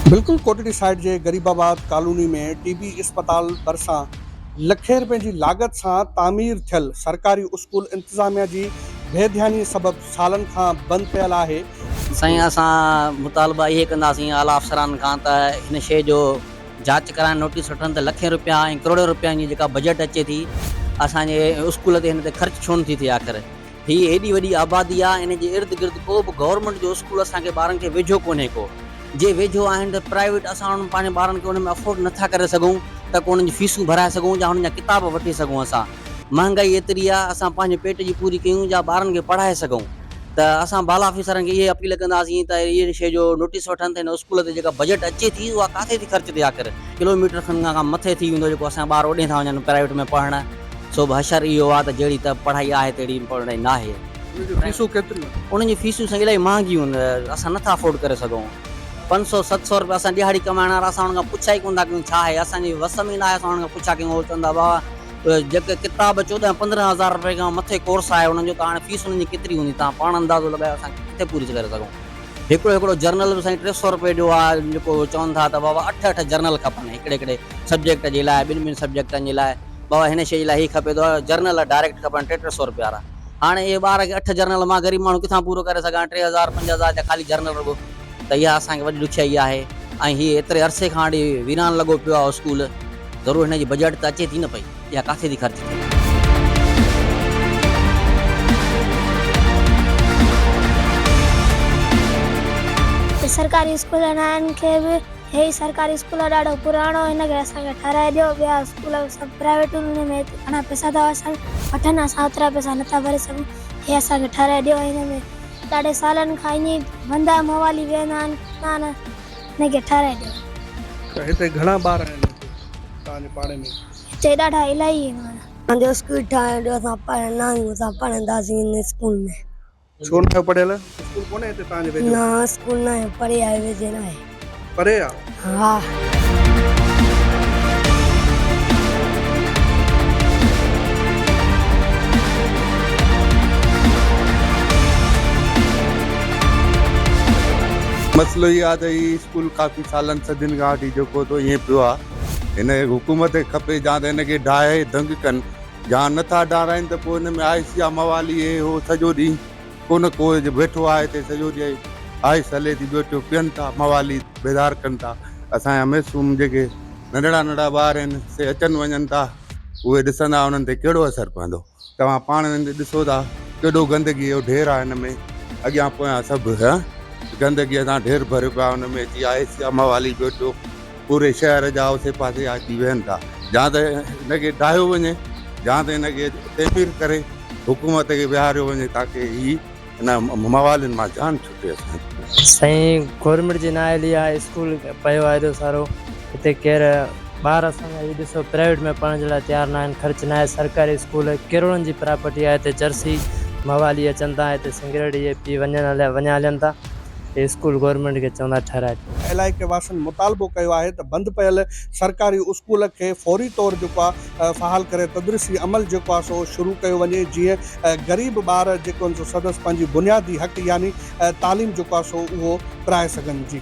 बिल्कुल कोटड़ी साइड जे गरीबाबाद कॉलोनी में टीबी अस्पताल भरिसां लखे रुपए जी लागत सां तामीर थियल सरकारी स्कूल इंतज़ामिया जी बेध्यानी सबब सालन खां बंद पियल आहे। साईं असां मुतालबा इहे कंदासीं आला अफ़सरनि खां त हिन शइ जो जांच कराइण नोटिस वठनि त लखे रुपया ऐं करोड़ो रुपयनि जी जेका बजट अचे थी असांजे स्कूल ते हिन ते ख़र्च छो नथी थिए। आख़िर हीअ एॾी वॾी आबादी आहे, इन जे इर्द गिर्द को बि गवर्नमेंट जो स्कूल असांखे ॿारनि खे वेझो कोन्हे को। जे वेझो आहिनि त प्राइवेट असां उन्हनि पंहिंजे ॿारनि खे उन में अफोर्ड नथा करे सघूं त को उन्हनि जी फीसूं भराए सघूं या हुननि जा किताब वठी सघूं। असां महांगाई एतिरी आहे, असां पंहिंजे पेट जी पूरी कयूं या ॿारनि खे पढ़ाए सघूं। त असां बाला ऑफिसरनि खे इहे अपील कंदासीं त इहे शइ जो नोटिस वठनि त हिन स्कूल ते जेका बजट अचे थी उहा किथे थी ख़र्च थिए। आख़िर किलोमीटर खनि खां मथे थी वेंदो जेको असांजा ॿार ओॾे था वञनि प्राइवेट में पढ़णु। सो बि हशर इहो आहे त जहिड़ी त पढ़ाई आहे तहिड़ी पढ़ाई न आहे। फीसूं केतिरियूं? उन्हनि जी फीसूं सां इलाही महांगियूं आहिनि, असां नथा अफोर्ड करे सघूं। 500-700 रुपया असां ॾियाड़ी कमाइण वारा, असां हुन खां पुछा ई कोन था कयूं छा आहे, असांजी वस में न आहे। असां हुन खां पुछा कयूं, चवंदा बाबा जेके किताब 14-15 हज़ार रुपए खां मथे कोर्स आहे हुननि जो, त हाणे फीस हुननि जी केतिरी हूंदी तव्हां पाण अंदाज़ो लॻायो, असां किथे पूरी करे सघूं। हिकिड़ो जर्नल बि साईं 300 रुपए जो आहे, जेको चवनि था त बाबा 8 जर्नल खपनि हिकिड़े सब्जेक्ट जे लाइ, ॿिनि सब्जेक्टनि जे लाइ। बाबा हिन शइ जे लाइ हीअ खपे थो, जर्नल डायरेक्ट खपनि 300 रुपया वारा। हाणे इहे ॿार खे 8 जर्नल मां ग़रीब माण्हू किथां पूरो करे सघां? 3000-5000 जा ख़ाली जर्नल रुॻो। त इहा असांखे वॾी ॾुखियाई आहे ऐं हीअ एतिरे अरसे खां वठी वीरान लॻो पियो आहे स्कूल। ज़रूरु हिन जी बजट त अचे थी न पई, इहा किथे थी ख़र्च थिए। सरकारी स्कूल खे बि हे सरकारी स्कूल ॾाढो पुराणो, हिनखे असांखे ठाराए ॾियो। ॿिया स्कूल सभु प्राइवेट, हुन में घणा पैसा था वठनि, असां ओतिरा पैसा नथा भरे सघूं। हे असांखे ठाराए ॾियो। हिन में ॾाढे सालनि खां ईअं बंदा मवाली वेंदा आहिनि, हिनखे ठाराए ॾियो। हिते घणा ॿार आहिनि तव्हांजे पाड़े में? हिते ॾाढा इलाही आहिनि। असांजो स्कूल ठाराए ॾियो, असां पढ़ंदा आहियूं, असां पढ़ंदासीं हिन स्कूल में। छो न पढ़ियल? स्कूल कोन्हे हिते तव्हांजे वेझो? न स्कूल न आहे, परे आहे, वेझे न आहे। परे आहे? हा। मसलो ये आहे त हीउ स्कूल काफ़ी सालनि सदियुनि खां वठी जेको तो ईअं पियो आहे। हिन हुकूमत खे खपे या त हिनखे ढाहे दंग कनि, या नथा ढाराइनि त पोइ हिन में आइसिया मवाली हे हो सॼो ॾींहुं कोन को वेठो आहे हिते, सॼो ॾींहुं आइस हले थी, वेठो पीअनि था, मवाली बेदार कनि था। असांजा मासूम जेके नंढड़ा ॿार आहिनि से अचनि वञनि था, उहे ॾिसंदा उन्हनि ते कहिड़ो असरु पवंदो। तव्हां पाण ॾिसो था केॾो गंदगी जो ढेर आहे हिन में, अॻियां पोयां सभु गंदगीअ सां ढेर भरियो पिया। हुन में अची आइसिया मवाली वेठो पूरे शहर जा उसे पासे अची वेहनि था। या त हिनखे ढाहियो वञे, या त हिनखे तहमीर करे हुकूमत खे विहारियो वञे ताकी ही हिन मवालियुनि मां जान छुटे। साईं गवर्नमेंट जी नाहेली आहे, स्कूल पियो आहे एॾो सारो, हिते केरु ॿार असांजा हीउ ॾिसो प्राइवेट में पढ़ण जे लाइ तयारु न आहिनि। ख़र्च न आहे। सरकारी स्कूल किरोड़नि जी प्रॉपर्टी आहे हिते, जर्सी मवाली अचनि था हिते, सिंगरेड़ी पी वञा हलनि था। हे स्कूल गवर्नमेंट खे चवंदा ठाराए। इलाइक़े वासियुनि मुतालबो कयो आहे त बंदि पियल सरकारी स्कूल खे फौरी तौर जेको आहे फ़हाल करे तदरीसी अमल जेको आहे सो शुरू कयो वञे, जीअं ग़रीब ॿार जेको सदस्य पंहिंजी बुनियादी हक़ यानी तालीम जेको आहे सो उहो पढ़ाए सघनि। जी।